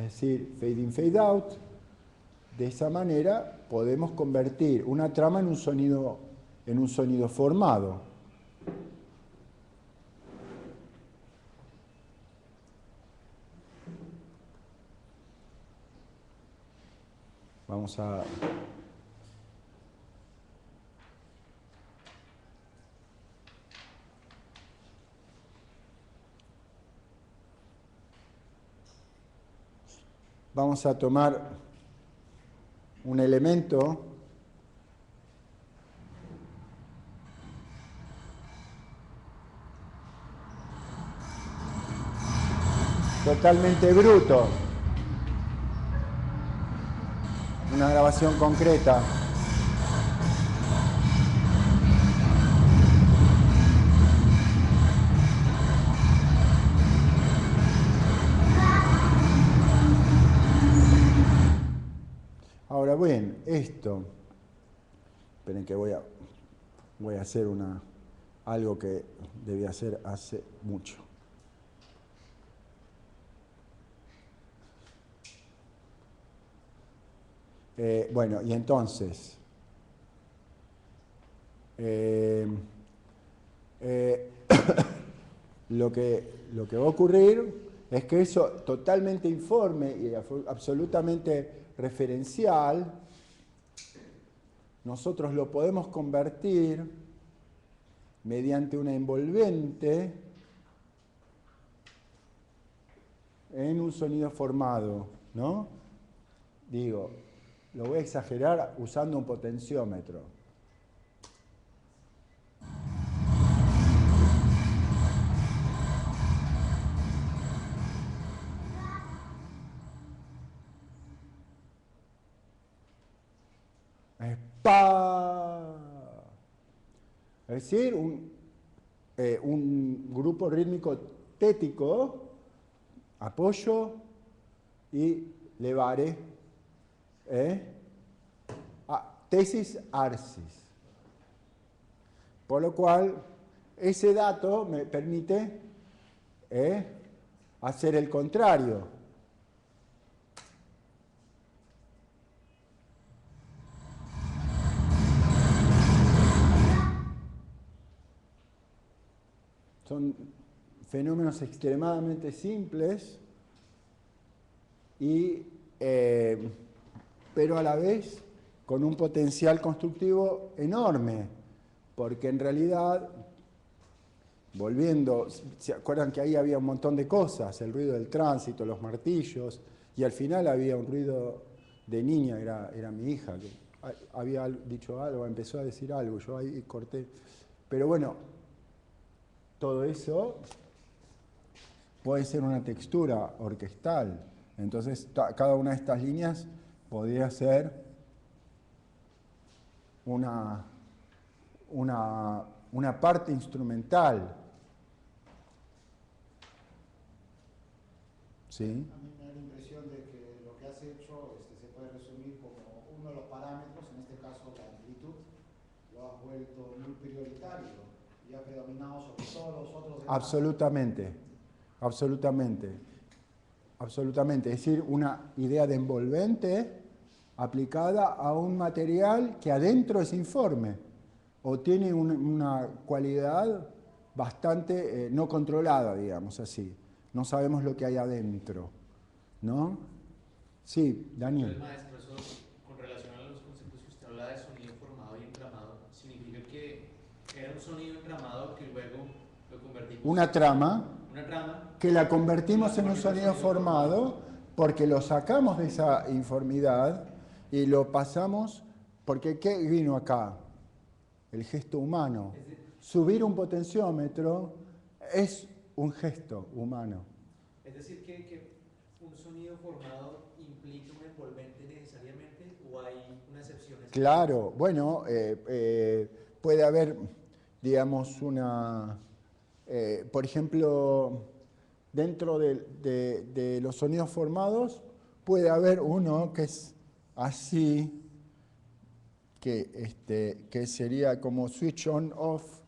es decir, fade in, fade out. De esa manera podemos convertir una trama en un sonido formado. Vamos a... Vamos a tomar un elemento totalmente bruto, una grabación concreta. Ahora bien, esto, esperen que voy a hacer algo que debí hacer hace mucho. Bueno, y entonces, lo que va a ocurrir es que eso totalmente informe y absolutamente referencial, nosotros lo podemos convertir mediante una envolvente en un sonido formado, ¿no? Digo, lo voy a exagerar usando un potenciómetro. Es decir, un grupo rítmico tético, apoyo y levare, tesis arsis. Por lo cual, ese dato me permite hacer el contrario. Son fenómenos extremadamente simples, pero a la vez con un potencial constructivo enorme, porque en realidad, volviendo, ¿se acuerdan que ahí había un montón de cosas? El ruido del tránsito, los martillos, y al final había un ruido de niña, era mi hija, que había dicho algo, empezó a decir algo, yo ahí corté. Pero bueno, todo eso puede ser una textura orquestal. Entonces, cada una de estas líneas podría ser una parte instrumental. ¿Sí? A mí me da la impresión de que lo que has hecho se puede resumir como uno de los parámetros, en este caso la amplitud, lo has vuelto muy prioritario y ha predominado sobre todos los otros demás. Absolutamente, absolutamente, absolutamente. Es decir, una idea de envolvente aplicada a un material que adentro es informe o tiene una cualidad bastante no controlada, digamos así. No sabemos lo que hay adentro, ¿no? Sí, Daniel. Entonces, maestro, eso con relación a los conceptos que usted habla de sonido formado y entramado, significa que era un sonido entramado que luego lo convertimos una trama que la convertimos en un sonido formado porque lo sacamos de esa informidad y lo pasamos, porque ¿qué vino acá? El gesto humano. Subir un potenciómetro es un gesto humano. Es decir, que un sonido formado implica un envolvente necesariamente, o hay una excepción. Claro, bueno, puede haber, digamos, por ejemplo, dentro de los sonidos formados puede haber uno que es así, que sería como switch on off,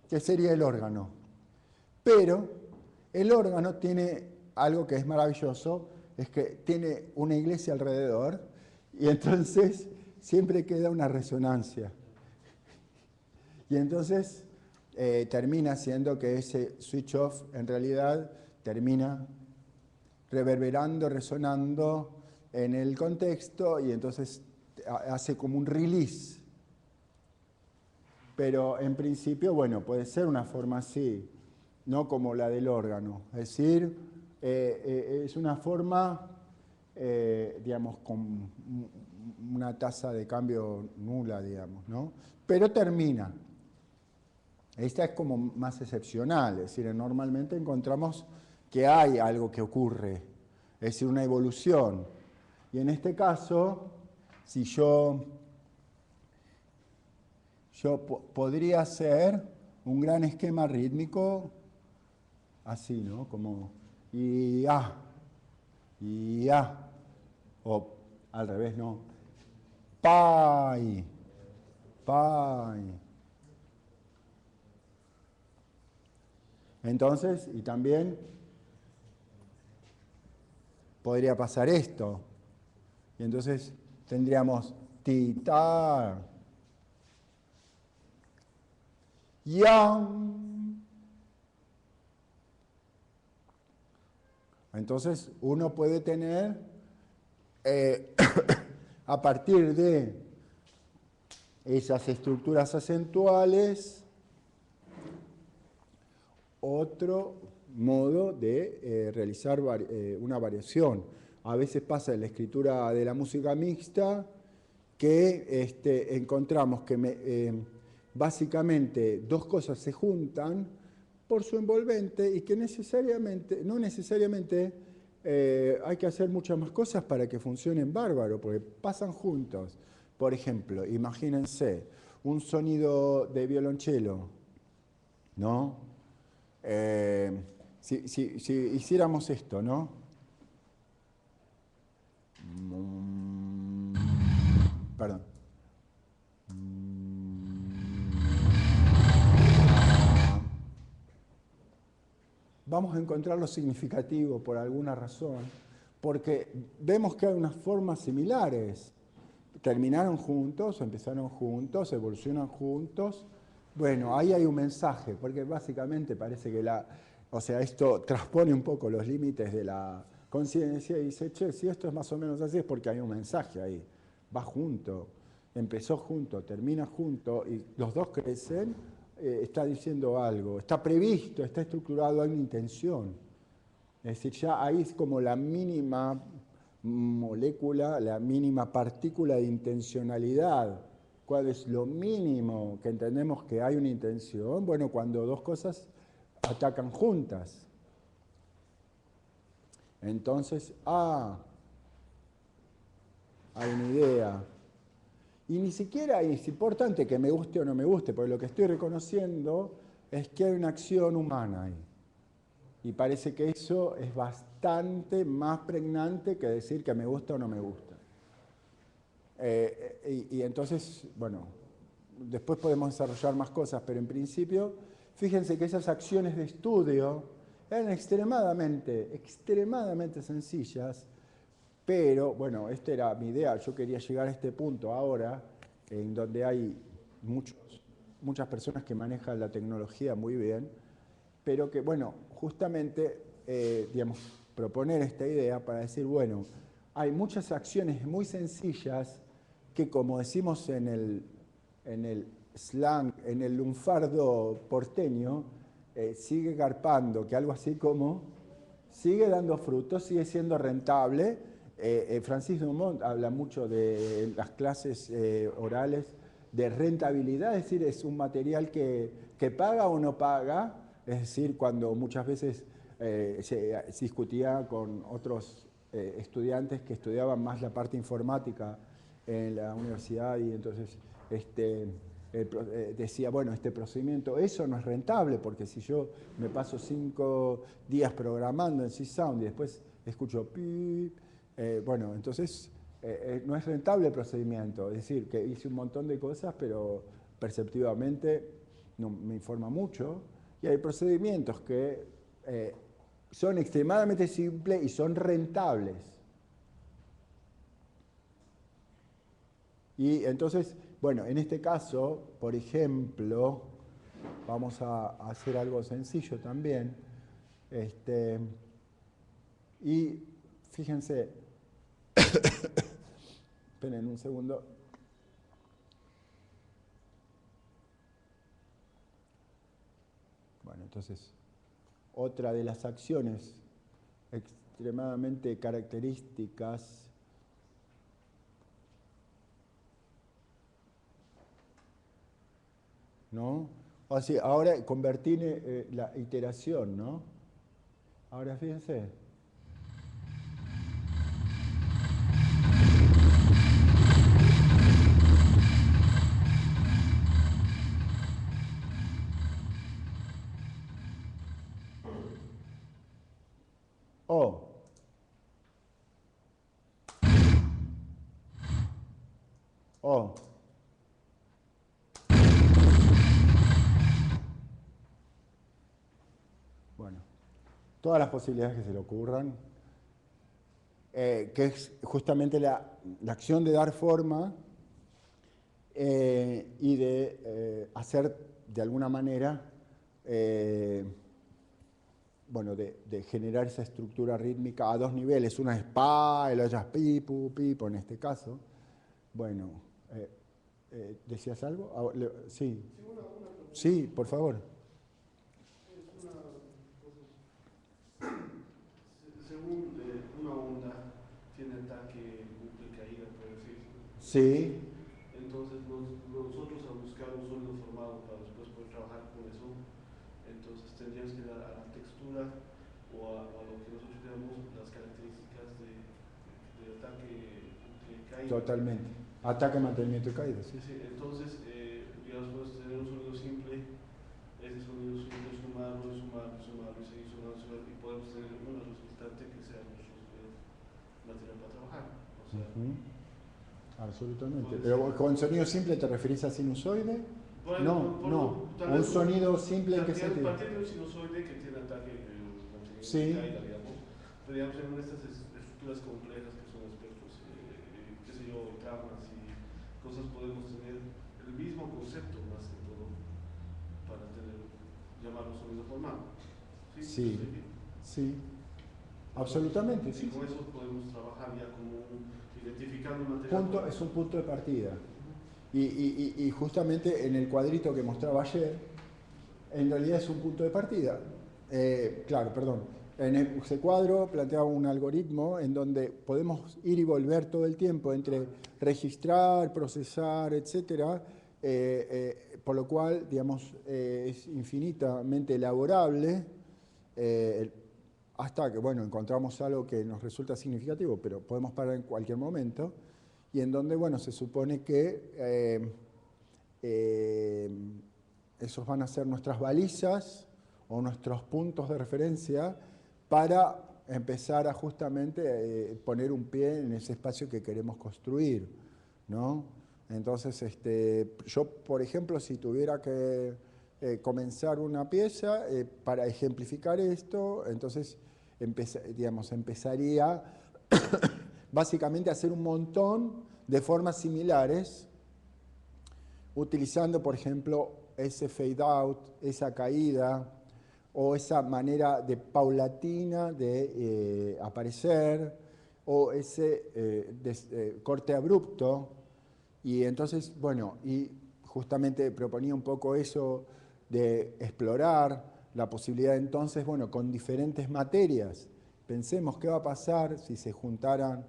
que sería el órgano. Pero el órgano tiene algo que es maravilloso es que tiene una iglesia alrededor y entonces siempre queda una resonancia. Y entonces termina siendo que ese switch off en realidad termina reverberando, resonando en el contexto y entonces hace como un release. Pero en principio, bueno, puede ser una forma así, no como la del órgano. Es decir, es una forma, digamos, con una tasa de cambio nula, digamos, ¿no? Pero termina. Esta es como más excepcional, es decir, normalmente encontramos que hay algo que ocurre, es decir, una evolución. Y en este caso, si yo podría hacer un gran esquema rítmico así, ¿no? Como y o al revés, ¿no? Pai, pai. Entonces, y también podría pasar esto. Y entonces tendríamos titar, yang. Entonces uno puede tener, a partir de esas estructuras acentuales, otro modo de realizar una variación. A veces pasa en la escritura de la música mixta que encontramos que básicamente dos cosas se juntan por su envolvente y que no necesariamente hay que hacer muchas más cosas para que funcionen bárbaro, porque pasan juntos. Por ejemplo, imagínense un sonido de violonchelo, ¿no? Si hiciéramos esto, ¿no? Perdón. Vamos a encontrar lo significativo por alguna razón, porque vemos que hay unas formas similares. Terminaron juntos, empezaron juntos, evolucionan juntos. Bueno, ahí hay un mensaje, porque básicamente parece que esto transpone un poco los límites de la conciencia y dice, che, si esto es más o menos así es porque hay un mensaje ahí. Va junto, empezó junto, termina junto y los dos crecen, está diciendo algo, está previsto, está estructurado, hay una intención. Es decir, ya ahí es como la mínima molécula, la mínima partícula de intencionalidad. ¿Cuál es lo mínimo que entendemos que hay una intención? Bueno, cuando dos cosas atacan juntas. Entonces, hay una idea. Y ni siquiera es importante que me guste o no me guste, porque lo que estoy reconociendo es que hay una acción humana ahí. Y parece que eso es bastante más pregnante que decir que me gusta o no me gusta. Y entonces, bueno, después podemos desarrollar más cosas, pero en principio, fíjense que esas acciones de estudio eran extremadamente sencillas, pero, bueno, esta era mi idea, yo quería llegar a este punto ahora, en donde hay muchas personas que manejan la tecnología muy bien, pero que, bueno, justamente, digamos, proponer esta idea para decir, bueno, hay muchas acciones muy sencillas que, como decimos en el slang, en el lunfardo porteño, sigue garpando, que algo así como sigue dando frutos, sigue siendo rentable. Francis Dumont habla mucho de las clases orales de rentabilidad, es decir, es un material que paga o no paga, es decir, cuando muchas veces se discutía con otros estudiantes que estudiaban más la parte informática en la universidad y entonces decía, bueno, este procedimiento, eso no es rentable porque si yo me paso 5 días programando en C-Sound y después escucho pip, bueno, entonces no es rentable el procedimiento, es decir, que hice un montón de cosas, pero perceptivamente no me informa mucho, y hay procedimientos que son extremadamente simples y son rentables. Y entonces, bueno, en este caso, por ejemplo, vamos a hacer algo sencillo también. Y fíjense, esperen un segundo. Bueno, entonces, otra de las acciones extremadamente características ¿no? O sea, ahora convertir la iteración, ¿no? Ahora fíjense. O. O. Bueno, todas las posibilidades que se le ocurran, que es justamente la acción de dar forma y de hacer de alguna manera, bueno, de generar esa estructura rítmica a dos niveles. Una es pa, el otro es pipu, pipo en este caso. Bueno, ¿decías algo? Sí. Sí, por favor. Según una onda tiene ataque, bucle, caída, por decirlo. Sí. Entonces nosotros al buscar un sonido formado para después poder trabajar con eso, entonces tendríamos que dar a la textura o a lo que nosotros llamamos las características de ataque, bucle, caída. Totalmente. Ataque, mantenimiento y caída, sí. Sí, entonces, digamos, podemos tener un sonido simple, ese sonido simple sumarlo y seguir sumando y podemos tener una resultante que sea nuestro material para trabajar. O sea, absolutamente. Pero con sonido simple te referís a sinusoide? Bueno, no. Un sonido simple en qué sentido. Partiendo de un sinusoide que tiene ataque, sí. caída, digamos, en estas estructuras complejas que son espectros, qué sé yo, tramas y cosas, podemos tener el mismo concepto más que todo para llamarlo sonido formado. Sí, sí. Absolutamente, sí. Y con eso podemos trabajar ya como identificando un material. Es un punto de partida. Y justamente en el cuadrito que mostraba ayer, en realidad es un punto de partida. Claro, perdón. En ese cuadro planteaba un algoritmo en donde podemos ir y volver todo el tiempo entre registrar, procesar, etcétera, por lo cual, digamos, es infinitamente elaborable hasta que, bueno, encontramos algo que nos resulta significativo, pero podemos parar en cualquier momento, y en donde, bueno, se supone que esos van a ser nuestras balizas o nuestros puntos de referencia para empezar a justamente poner un pie en ese espacio que queremos construir, ¿no? Entonces, yo, por ejemplo, si tuviera que comenzar una pieza para ejemplificar esto, entonces empezaría básicamente a hacer un montón de formas similares, utilizando, por ejemplo, ese fade out, esa caída, o esa manera de paulatina de aparecer, o ese corte abrupto. Y entonces, bueno, y justamente proponía un poco eso de explorar la posibilidad entonces, bueno, con diferentes materias. Pensemos qué va a pasar si se juntaran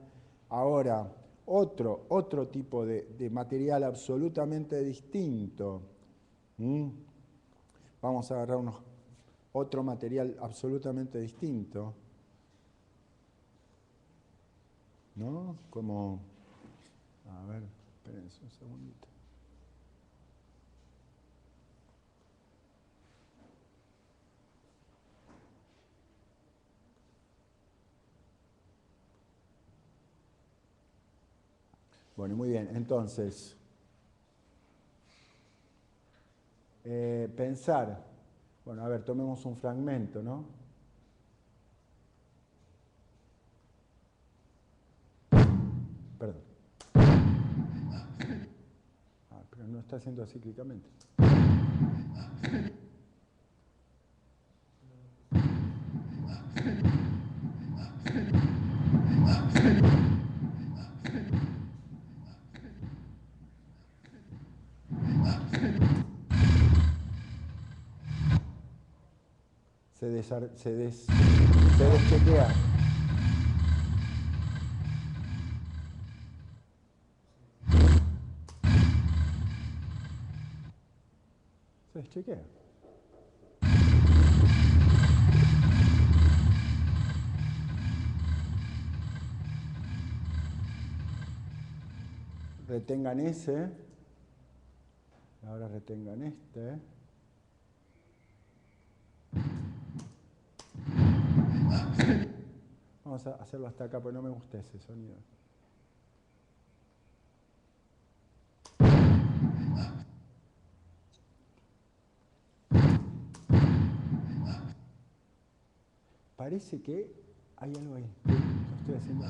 ahora otro tipo de material absolutamente distinto. Vamos a agarrar otro material absolutamente distinto, ¿no? Como, a ver, espérense un segundito. Bueno, muy bien, entonces, pensar, bueno, a ver, tomemos un fragmento, ¿no? perdón. Pero no está haciendo cíclicamente. Se deschequea. Se deschequea. Retengan ese. Ahora retengan este. Vamos a hacerlo hasta acá, porque no me gusta ese sonido. Parece que hay algo ahí. Lo estoy haciendo.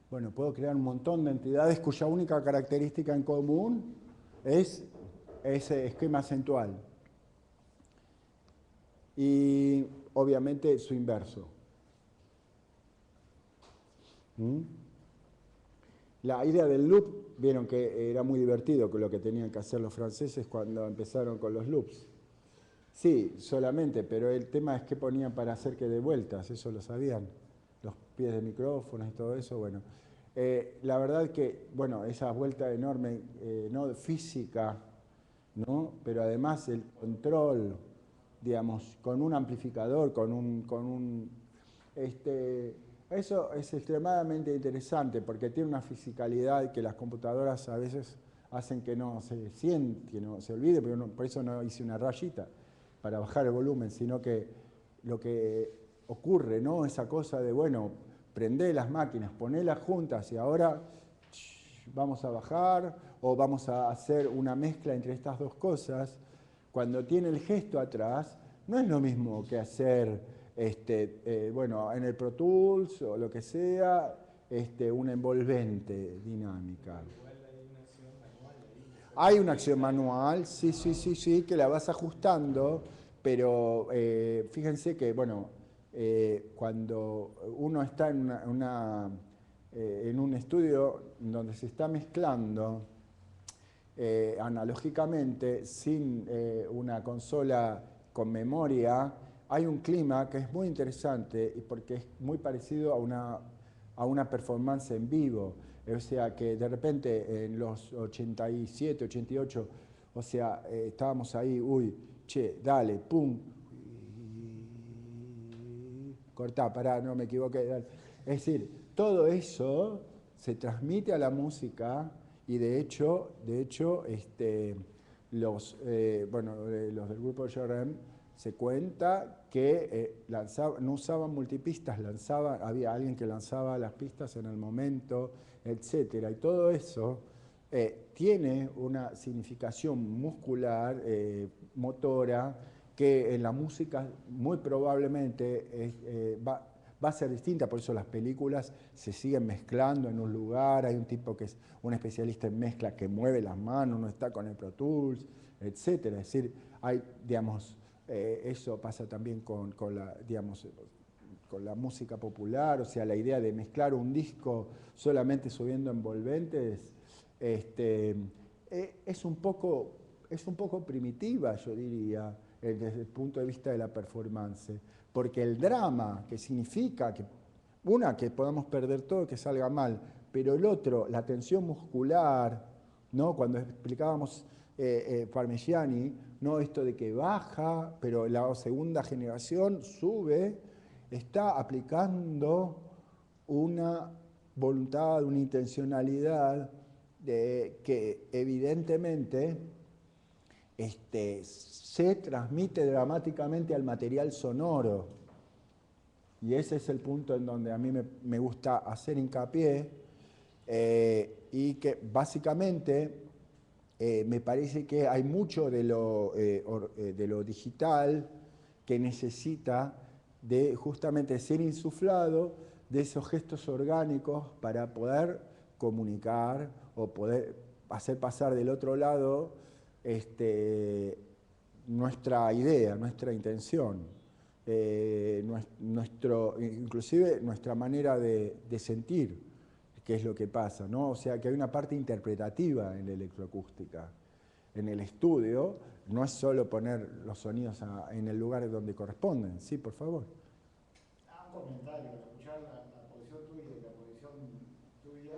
Bueno, puedo crear un montón de entidades cuya única característica en común es ese esquema acentual. Y obviamente su inverso. La idea del loop, vieron que era muy divertido con lo que tenían que hacer los franceses cuando empezaron con los loops. Sí, solamente, pero el tema es que ponían para hacer que de vueltas, eso lo sabían. Los pies de micrófonos y todo eso, bueno. La verdad que, bueno, esa vuelta enorme, no física, ¿no? Pero además el control, digamos, con un amplificador, eso es extremadamente interesante porque tiene una fisicalidad que las computadoras a veces hacen que no se siente, que no se olvide, pero por eso no hice una rayita para bajar el volumen, sino que lo que ocurre, ¿no? Esa cosa de, bueno, prendé las máquinas, ponélas juntas y ahora vamos a bajar o vamos a hacer una mezcla entre estas dos cosas. Cuando tiene el gesto atrás, no es lo mismo que hacer bueno, en el Pro Tools o lo que sea, una envolvente dinámica. Hay una acción manual, sí, que la vas ajustando, pero fíjense que, bueno, cuando uno está en un estudio donde se está mezclando analógicamente, sin una consola con memoria, hay un clima que es muy interesante porque es muy parecido a una performance en vivo. O sea que de repente en los 87, 88, o sea, estábamos ahí, uy, che, dale, pum, cortá, pará, no me equivoqué. Dale. Es decir, todo eso se transmite a la música y de hecho los del grupo JRM se cuenta que no usaban multipistas, había alguien que lanzaba las pistas en el momento, etc. Y todo eso tiene una significación muscular, motora, que en la música muy probablemente va a ser distinta, por eso las películas se siguen mezclando en un lugar, hay un tipo que es un especialista en mezcla que mueve las manos, no está con el Pro Tools, etc. Es decir, hay, digamos, eso pasa también con la música popular, o sea, la idea de mezclar un disco solamente subiendo envolventes, es un poco primitiva, yo diría, desde el punto de vista de la performance, porque el drama, que significa que podamos perder todo, que salga mal, pero el otro, la tensión muscular, ¿no? Cuando explicábamos Parmigiani, no esto de que baja, pero la segunda generación sube, está aplicando una voluntad, una intencionalidad que evidentemente se transmite dramáticamente al material sonoro. Y ese es el punto en donde a mí me gusta hacer hincapié, Y que básicamente me parece que hay mucho de lo digital que necesita de justamente ser insuflado de esos gestos orgánicos para poder comunicar o poder hacer pasar del otro lado nuestra idea, nuestra intención, inclusive nuestra manera de sentir qué es lo que pasa, ¿no? O sea, que hay una parte interpretativa en la electroacústica. En el estudio no es solo poner los sonidos en el lugar donde corresponden. Sí, por favor. Un comentario, al escuchar la posición tuya y la posición tuya,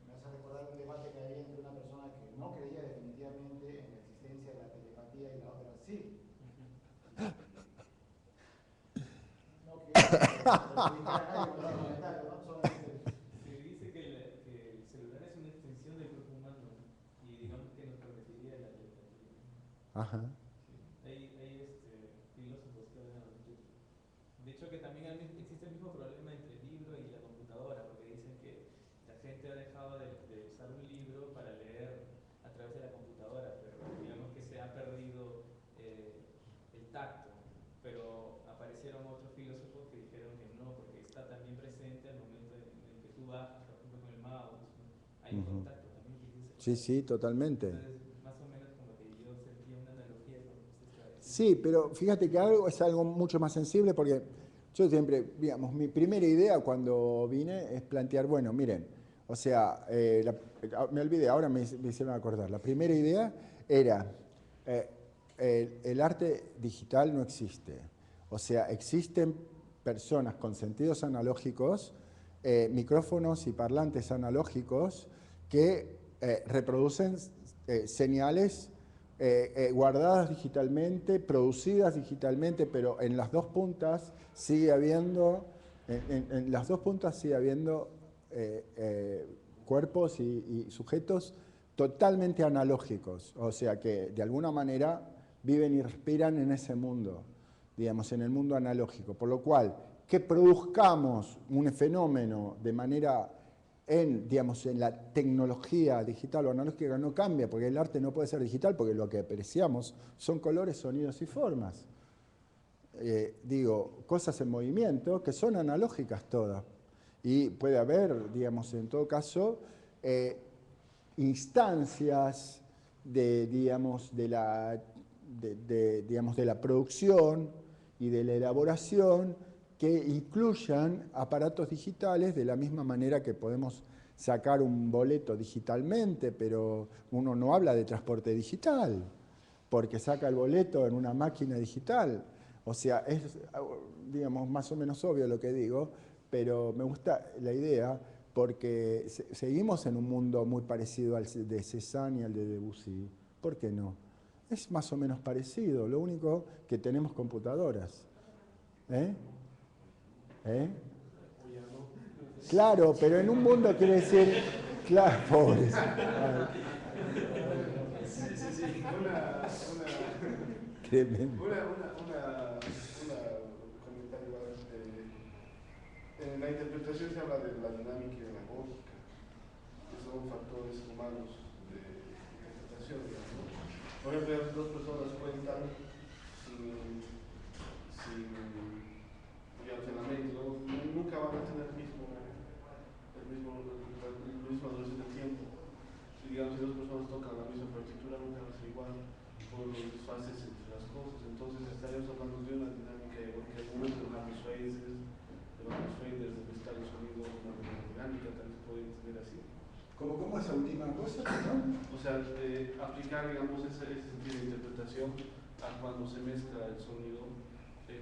me hace recordar un debate que había entre una persona que no creía definitivamente en la existencia de la telepatía y la otra sí. No quiero perjudicar a nadie con los comentarios, ¿no? Solamente Se dice que el celular es una extensión del cuerpo humano y digamos que nos permitiría la telepatía. Ajá. Hay filósofos que hablan al respecto. De hecho, que también existe el mismo problema entre el libro y la computadora, porque dicen que la gente ha dejado de usar un libro para leer a través de la computadora, pero digamos que se ha perdido el tacto. Pero aparecieron otros filósofos que dijeron que no, porque está también presente al momento en el que tú bajas, por ejemplo, con el mouse, ¿no? Hay un contacto también que dice. Sí, sí, totalmente. Entonces, más o menos como que yo sentía una analogía con lo que usted estaba diciendo. Sí, pero fíjate que algo es algo mucho más sensible porque yo siempre, digamos, mi primera idea cuando vine es plantear, bueno, miren, o sea, me olvidé, ahora me hicieron acordar, la primera idea era, el arte digital no existe, o sea, existen personas con sentidos analógicos, micrófonos y parlantes analógicos que reproducen señales guardadas digitalmente, producidas digitalmente, pero en las dos puntas sigue habiendo, en las dos puntas sigue habiendo cuerpos y sujetos totalmente analógicos, o sea que de alguna manera viven y respiran en ese mundo, digamos, en el mundo analógico, por lo cual que produzcamos un fenómeno de manera digamos, en la tecnología digital o analógica no cambia, porque el arte no puede ser digital, porque lo que apreciamos son colores, sonidos y formas. Digo, cosas en movimiento que son analógicas todas. Y puede haber, digamos, en todo caso, instancias digamos, de la producción y de la elaboración que incluyan aparatos digitales de la misma manera que podemos sacar un boleto digitalmente, pero uno no habla de transporte digital, porque saca el boleto en una máquina digital. O sea, es, digamos, más o menos obvio lo que digo, pero me gusta la idea porque seguimos en un mundo muy parecido al de Cézanne y al de Debussy. ¿Por qué no? Es más o menos parecido, lo único que tenemos computadoras. ¿Eh? Claro, pero en un mundo quiere decir, claro, pobres. Tremendo. Comentario. En la interpretación se habla de la dinámica y de la lógica, que son factores humanos de interpretación, digamos. Por ejemplo, dos personas cuentan sin digamos, en la mente, ¿no? Nunca van a tener la misma duración del tiempo. Si digamos, si dos personas tocan la misma partitura, nunca va a ser igual por los desfases entre las cosas. Entonces estaríamos hablando de una dinámica que al momento de los faders, donde está el sonido, una dinámica, tal vez puede entender así. ¿Cómo esa última cosa? ¿No? O sea, aplicar, digamos, ese sentido de interpretación a cuando se mezcla el sonido.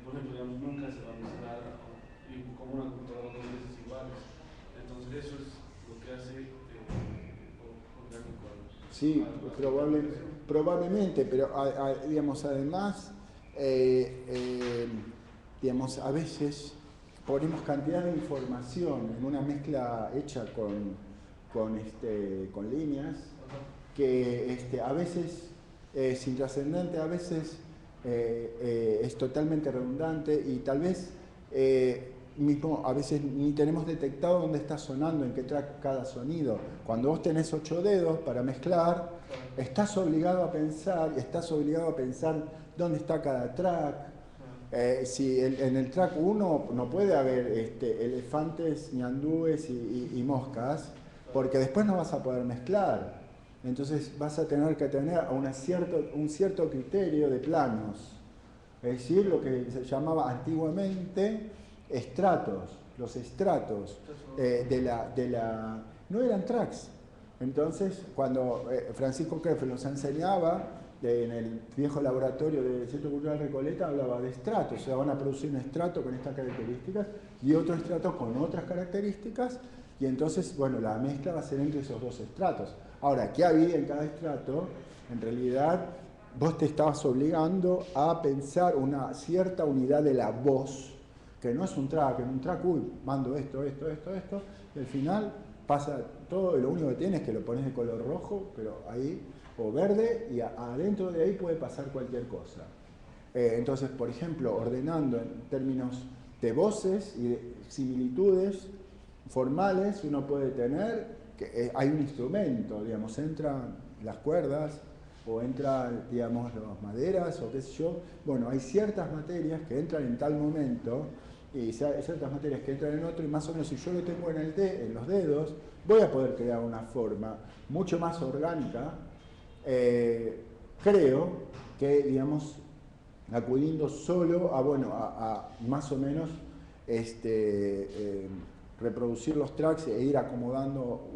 Por ejemplo, digamos, nunca se va a mezclar como una computadora dos veces iguales. Entonces, eso es lo que hace orgánico. Sí, probablemente, pero digamos, además, digamos, a veces ponemos cantidad de información en una mezcla hecha con líneas que a veces es intrascendente, a veces es totalmente redundante y tal vez mismo a veces ni tenemos detectado dónde está sonando, en qué track cada sonido. Cuando vos tenés 8 dedos para mezclar, estás obligado a pensar dónde está cada track. Si en el track 1 no puede haber elefantes, ñandúes y moscas, porque después no vas a poder mezclar. Entonces vas a tener que tener un cierto criterio de planos. Es decir, lo que se llamaba antiguamente estratos, los estratos no eran tracks. Entonces, cuando Francisco Krefeld nos enseñaba en el viejo laboratorio del Centro Cultural Recoleta, hablaba de estratos, o sea, van a producir un estrato con estas características y otro estrato con otras características, y entonces, bueno, la mezcla va a ser entre esos dos estratos. Ahora, ¿qué había en cada estrato? En realidad, vos te estabas obligando a pensar una cierta unidad de la voz, que no es un track. En un track, mando esto, y al final pasa todo, y lo único que tienes es que lo pones de color rojo, pero ahí, o verde, y adentro de ahí puede pasar cualquier cosa. Entonces, por ejemplo, ordenando en términos de voces y de similitudes formales, uno puede tener que hay un instrumento, digamos, entran las cuerdas, o entran, digamos, las maderas, o qué sé yo. Bueno, hay ciertas materias que entran en tal momento, y hay ciertas materias que entran en otro, y más o menos si yo lo tengo en los dedos, voy a poder crear una forma mucho más orgánica, creo que, digamos, acudiendo solo a más o menos reproducir los tracks e ir acomodando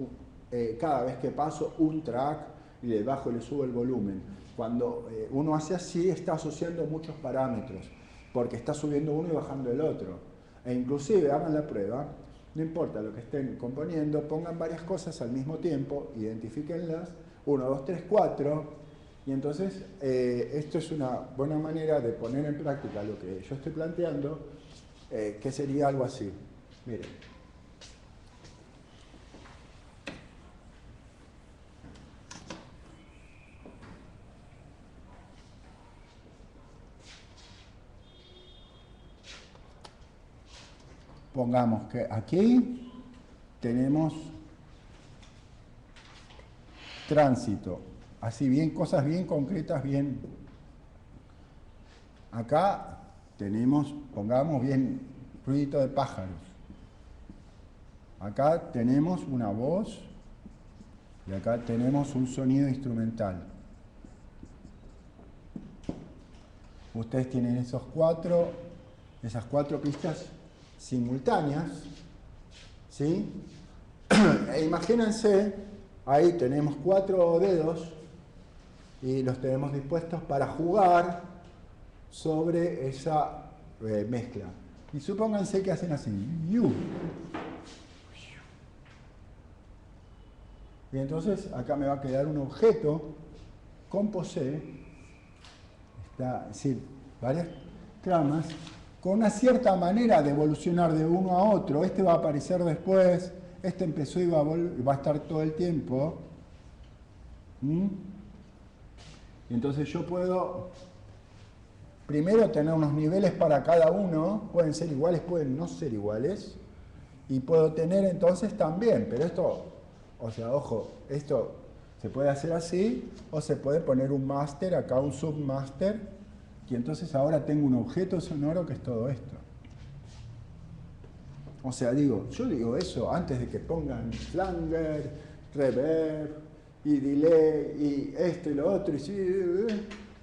cada vez que paso un track y le bajo y le subo el volumen. Cuando uno hace así, está asociando muchos parámetros, porque está subiendo uno y bajando el otro. E inclusive, hagan la prueba, no importa lo que estén componiendo, pongan varias cosas al mismo tiempo, identifíquenlas, 1, 2, 3, 4, y entonces esto es una buena manera de poner en práctica lo que yo estoy planteando, que sería algo así. Miren. Pongamos que aquí tenemos tránsito, así bien, cosas bien concretas, bien. Acá tenemos, pongamos bien, ruidito de pájaros. Acá tenemos una voz y acá tenemos un sonido instrumental. Ustedes tienen esas cuatro pistas simultáneas, ¿sí? E imagínense, ahí tenemos 4 dedos y los tenemos dispuestos para jugar sobre esa mezcla. Y supónganse que hacen así. Y entonces acá me va a quedar un objeto composé, es decir, varias tramas, con una cierta manera de evolucionar de uno a otro. Este va a aparecer después, este empezó y va a estar todo el tiempo. Y entonces yo puedo primero tener unos niveles para cada uno, pueden ser iguales, pueden no ser iguales, y puedo tener entonces también, pero esto, o sea, ojo, esto se puede hacer así, o se puede poner un máster, acá un submáster, y entonces ahora tengo un objeto sonoro que es todo esto. O sea, yo digo eso antes de que pongan flanger, reverb, y delay, y esto y lo otro, y sí,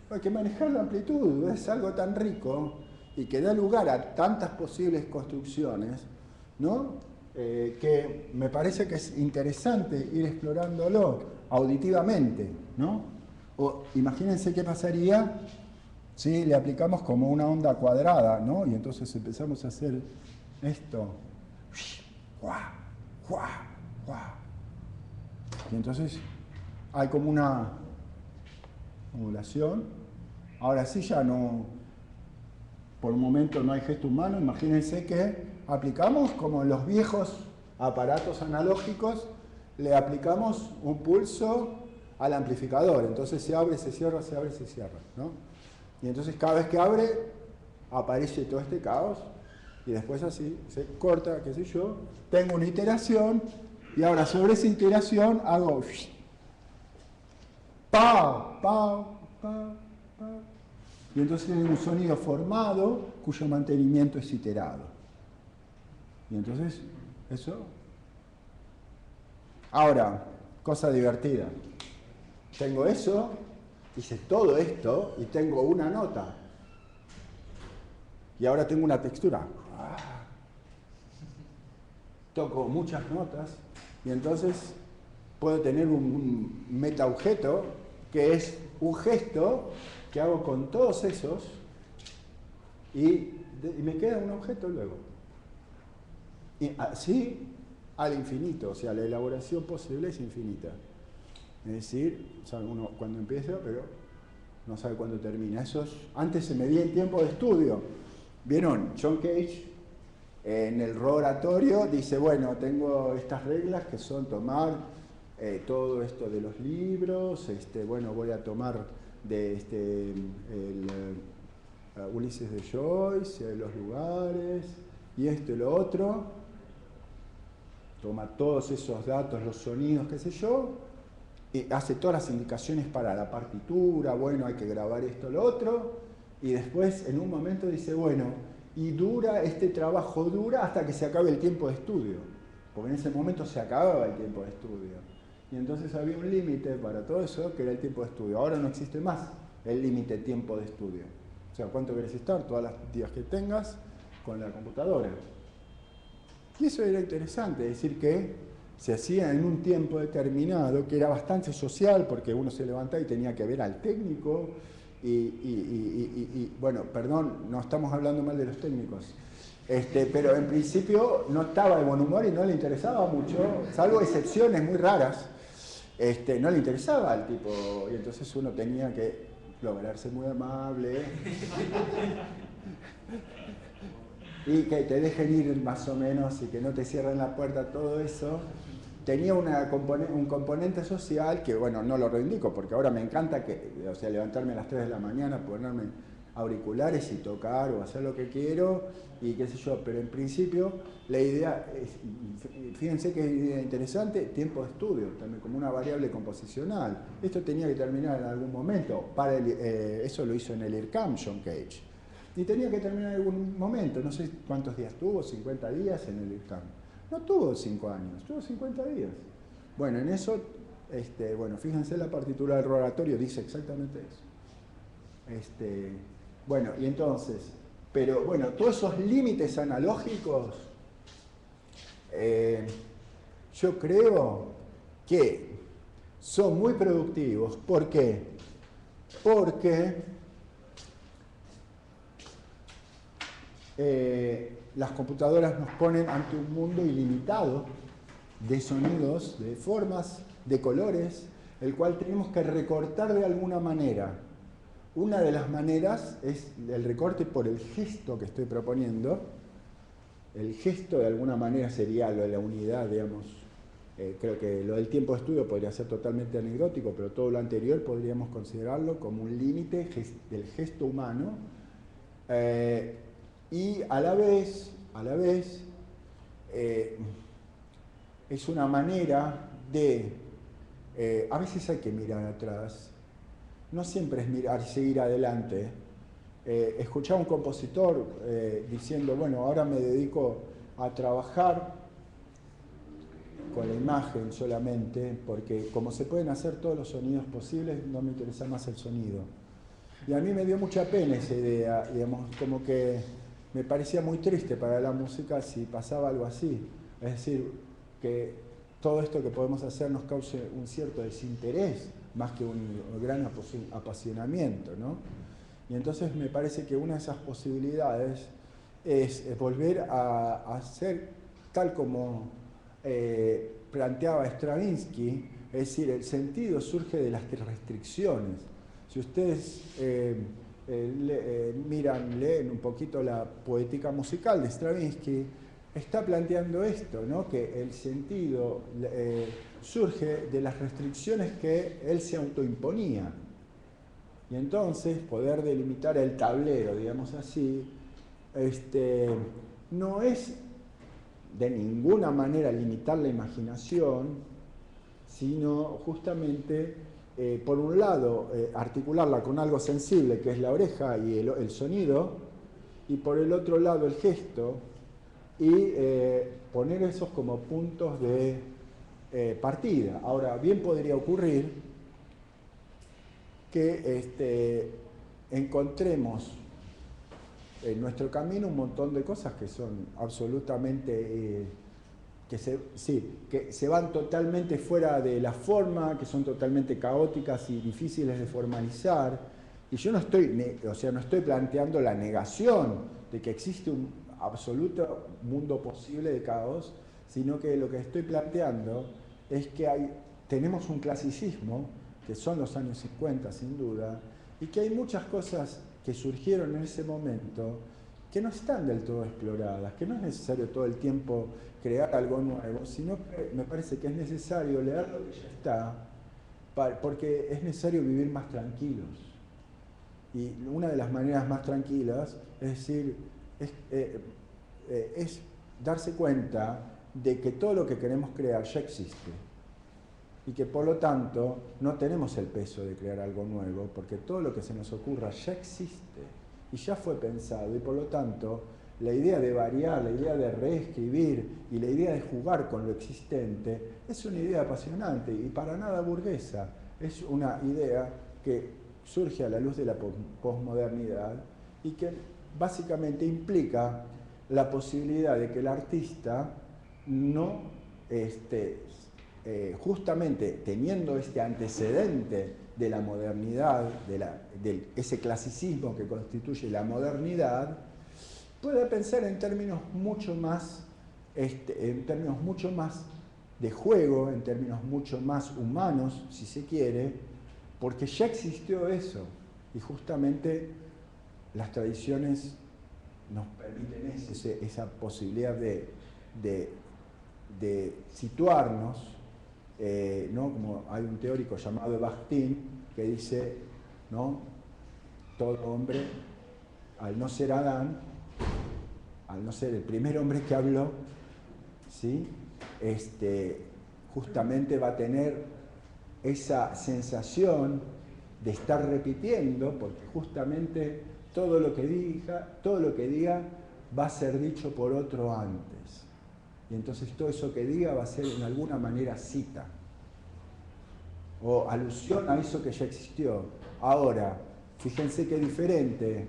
hay que manejar la amplitud, es algo tan rico, y que da lugar a tantas posibles construcciones, ¿no? Que me parece que es interesante ir explorándolo auditivamente, ¿no? O imagínense qué pasaría si le aplicamos como una onda cuadrada, ¿no? Y entonces empezamos a hacer esto. Y entonces hay como una modulación. Ahora sí ya no, por un momento no hay gesto humano. Imagínense que aplicamos como en los viejos aparatos analógicos, le aplicamos un pulso al amplificador. Entonces se abre, se cierra, se abre, se cierra, ¿no? Y entonces cada vez que abre, aparece todo este caos. y después así, se corta, qué sé yo, tengo una iteración, y ahora sobre esa iteración hago pau, pau, pau, pau, y entonces hay un sonido formado cuyo mantenimiento es iterado. Y entonces, eso. Ahora, cosa divertida. Tengo eso, hice todo esto y tengo una nota. Y ahora tengo una textura. Toco muchas notas y entonces puedo tener un metaobjeto que es un gesto que hago con todos esos y me queda un objeto luego. Y así al infinito, o sea, la elaboración posible es infinita. Es decir, sabe uno cuándo empieza, pero no sabe cuándo termina. Antes se medía en tiempo de estudio. ¿Vieron? John Cage en el oratorio dice, bueno, tengo estas reglas que son tomar todo esto de los libros, bueno, voy a tomar de Ulises de Joyce, los lugares, y esto y lo otro. Toma todos esos datos, los sonidos, qué sé yo, y hace todas las indicaciones para la partitura, bueno, hay que grabar esto, lo otro, y después en un momento dice, bueno, y este trabajo dura hasta que se acabe el tiempo de estudio, porque en ese momento se acababa el tiempo de estudio. Y entonces había un límite para todo eso, que era el tiempo de estudio. Ahora no existe más el límite tiempo de estudio. O sea, ¿cuánto querés estar? Todas las días que tengas con la computadora. Y eso era interesante, es decir, que se hacía en un tiempo determinado, que era bastante social, porque uno se levantaba y tenía que ver al técnico, bueno, perdón, no estamos hablando mal de los técnicos, pero en principio no estaba de buen humor y no le interesaba mucho, salvo excepciones muy raras, no le interesaba al tipo, y entonces uno tenía que lograrse muy amable, y que te dejen ir más o menos y que no te cierren la puerta, todo eso. Tenía un componente social que, bueno, no lo reivindico porque ahora me encanta levantarme a las 3 de la mañana, ponerme auriculares y tocar o hacer lo que quiero y qué sé yo, pero en principio la idea es, fíjense que idea interesante, tiempo de estudio, también como una variable composicional. Esto tenía que terminar en algún momento, eso lo hizo en el IRCAM John Cage. Y tenía que terminar en algún momento, no sé cuántos días tuvo, 50 días en el IRCAM. No tuvo 5 años, tuvo 50 días. Bueno, en eso, bueno, fíjense la partitura del oratorio, dice exactamente eso. Bueno, y entonces, pero bueno, todos esos límites analógicos, yo creo que son muy productivos. ¿Por qué? Porque las computadoras nos ponen ante un mundo ilimitado de sonidos, de formas, de colores, el cual tenemos que recortar de alguna manera. Una de las maneras es el recorte por el gesto que estoy proponiendo. El gesto de alguna manera sería lo de la unidad, digamos. Creo que lo del tiempo de estudio podría ser totalmente anecdótico, pero todo lo anterior podríamos considerarlo como un límite del gesto humano. Y a la vez es una manera de, a veces hay que mirar atrás, no siempre es mirar y seguir adelante. Escuchaba a un compositor diciendo, bueno, ahora me dedico a trabajar con la imagen solamente, porque como se pueden hacer todos los sonidos posibles, no me interesa más el sonido. Y a mí me dio mucha pena esa idea, digamos, como que me parecía muy triste para la música si pasaba algo así. Es decir, que todo esto que podemos hacer nos cause un cierto desinterés, más que un gran apasionamiento, ¿no? Y entonces me parece que una de esas posibilidades es volver a hacer tal como planteaba Stravinsky, es decir, el sentido surge de las restricciones. Si ustedes leen un poquito la poética musical de Stravinsky, está planteando esto, ¿no? Que el sentido surge de las restricciones que él se autoimponía. Y entonces poder delimitar el tablero, digamos así, no es de ninguna manera limitar la imaginación, sino justamente, por un lado, articularla con algo sensible, que es la oreja y el sonido, y por el otro lado el gesto, y poner esos como puntos de partida. Ahora, bien podría ocurrir que encontremos en nuestro camino un montón de cosas que son absolutamente, que se van totalmente fuera de la forma, que son totalmente caóticas y difíciles de formalizar. Y yo no estoy planteando la negación de que existe un absoluto mundo posible de caos, sino que lo que estoy planteando es que tenemos un clasicismo, que son los años 50 sin duda, y que hay muchas cosas que surgieron en ese momento que no están del todo exploradas, que no es necesario todo el tiempo crear algo nuevo, sino que me parece que es necesario leer lo que ya está, porque es necesario vivir más tranquilos. Y una de las maneras más tranquilas, es decir, es darse cuenta de que todo lo que queremos crear ya existe y que por lo tanto no tenemos el peso de crear algo nuevo, porque todo lo que se nos ocurra ya existe y ya fue pensado, y por lo tanto la idea de variar, la idea de reescribir y la idea de jugar con lo existente es una idea apasionante y para nada burguesa, es una idea que surge a la luz de la posmodernidad y que básicamente implica la posibilidad de que el artista no justamente teniendo este antecedente de la modernidad, de ese clasicismo que constituye la modernidad, pueda pensar en términos mucho más, de juego, en términos mucho más humanos, si se quiere, porque ya existió eso, y justamente las tradiciones nos permiten esa posibilidad de situarnos, ¿no? Como hay un teórico llamado Bakhtin que dice, ¿no? Todo hombre, al no ser Adán, al no ser el primer hombre que habló, ¿sí? Justamente va a tener esa sensación de estar repitiendo, porque justamente todo lo que diga va a ser dicho por otro antes. Y entonces todo eso que diga va a ser en alguna manera cita o alusión a eso que ya existió. Ahora, fíjense qué diferente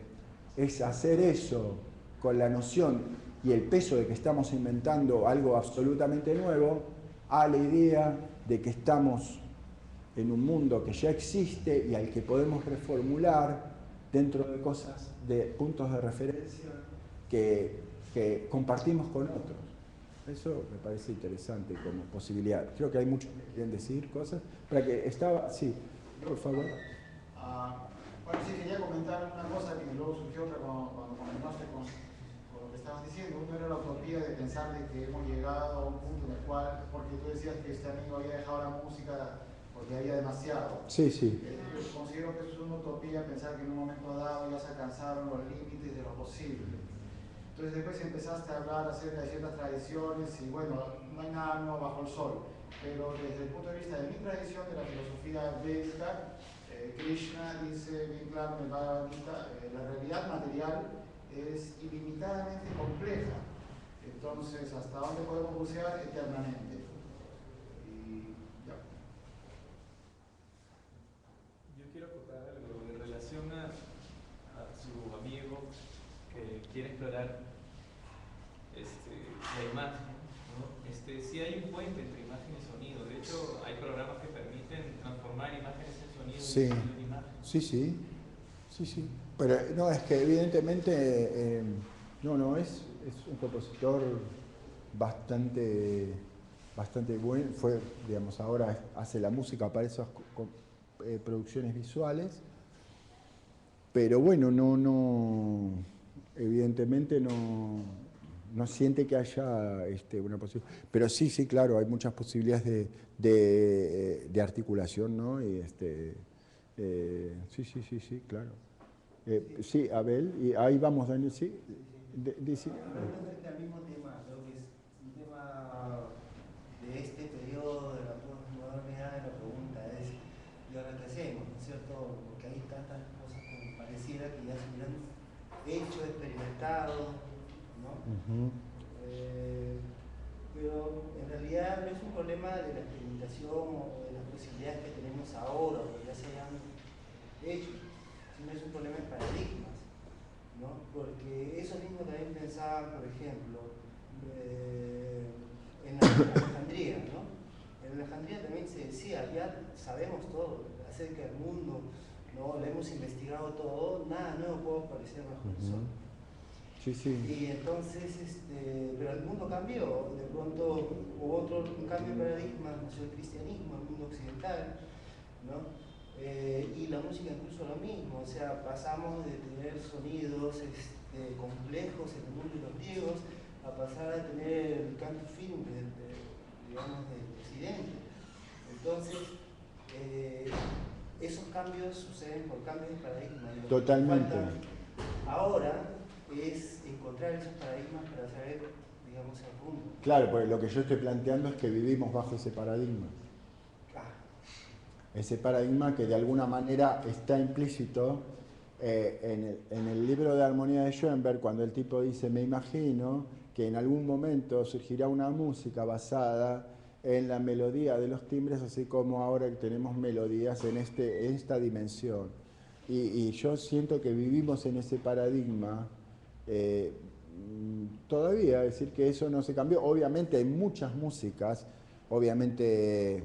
es hacer eso con la noción y el peso de que estamos inventando algo absolutamente nuevo, a la idea de que estamos en un mundo que ya existe y al que podemos reformular dentro de cosas, de puntos de referencia que compartimos con otros. Eso me parece interesante como posibilidad. Creo que hay muchos que quieren decir cosas. Para que estaba, sí, por favor. Bueno, sí, quería comentar una cosa que luego surgió otra cuando comentaste con lo que estabas diciendo. Uno era la utopía de pensar de que hemos llegado a un punto en el cual, porque tú decías que este amigo había dejado la música porque había demasiado. Sí, sí. Yo considero que es una utopía pensar que en un momento dado ya se alcanzaron los límites de lo posible. Entonces después empezaste a hablar acerca de ciertas tradiciones y bueno, no hay nada nuevo bajo el sol. Pero desde el punto de vista de mi tradición, de la filosofía védica, Krishna dice bien claro en el Bhagavad Gita, la realidad material es ilimitadamente compleja. Entonces, ¿hasta dónde podemos bucear? Eternamente. Y ya. Yo quiero acotar algo en relación a su amigo que quiere explorar la imagen, ¿no? Sí hay un puente entre imagen y sonido. De hecho, hay programas que permiten transformar imágenes en sonido Sí. y en imagen. Sí. Pero no, es que evidentemente es un compositor bastante bueno. Fue, digamos, ahora hace la música para esas producciones visuales. Pero bueno, evidentemente no siente que haya una posibilidad. Pero sí, claro, hay muchas posibilidades de articulación, ¿no? Y sí, claro. Sí, Abel, y ahí vamos, Daniel, sí. Hablando frente al mismo tema, creo que es un tema de este periodo de la posmodernidad. La pregunta es, ¿y ahora qué hacemos? ¿No es cierto? Porque hay tantas cosas como pareciera que ya se hubieran hecho, experimentado, ¿no? Pero en realidad no es un problema de la experimentación o de las posibilidades que tenemos ahora o que ya se hayan hecho, sino es un problema de paradigmas, ¿no? Porque eso mismo también pensaban, por ejemplo, en Alejandría, ¿no? En Alejandría también se decía, ya sabemos todo acerca del mundo, ¿no? Lo hemos investigado todo, nada nuevo puede aparecer bajo el sol. Sí, sí. Y entonces, pero el mundo cambió, de pronto hubo un cambio de paradigma, nació el cristianismo, el mundo occidental, ¿no? Y la música incluso lo mismo, o sea, pasamos de tener sonidos complejos en el mundo de los griegos a pasar a tener el canto fino, digamos, del occidente. Entonces, esos cambios suceden por cambios de paradigma. Totalmente. Ahora es encontrar esos paradigmas para saber, digamos, el rumbo. Claro, pues lo que yo estoy planteando es que vivimos bajo ese paradigma. Ese paradigma que de alguna manera está implícito en el libro de armonía de Schoenberg, cuando el tipo dice, me imagino que en algún momento surgirá una música basada en la melodía de los timbres, así como ahora que tenemos melodías en esta dimensión. Y yo siento que vivimos en ese paradigma todavía, es decir, que eso no se cambió. Obviamente hay muchas músicas, obviamente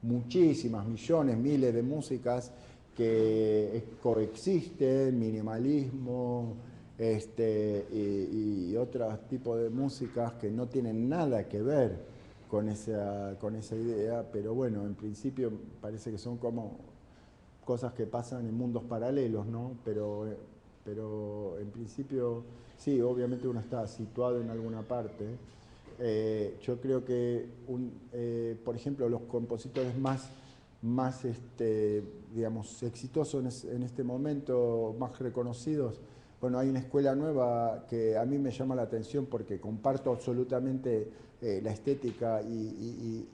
muchísimas, millones, miles de músicas que coexisten, minimalismo y otros tipos de músicas que no tienen nada que ver con esa idea, pero bueno, en principio parece que son como cosas que pasan en mundos paralelos, ¿no? Pero en principio, sí, obviamente uno está situado en alguna parte. Yo creo que, por ejemplo, los compositores más digamos, exitosos en este momento, más reconocidos, bueno, hay una escuela nueva que a mí me llama la atención porque comparto absolutamente la estética y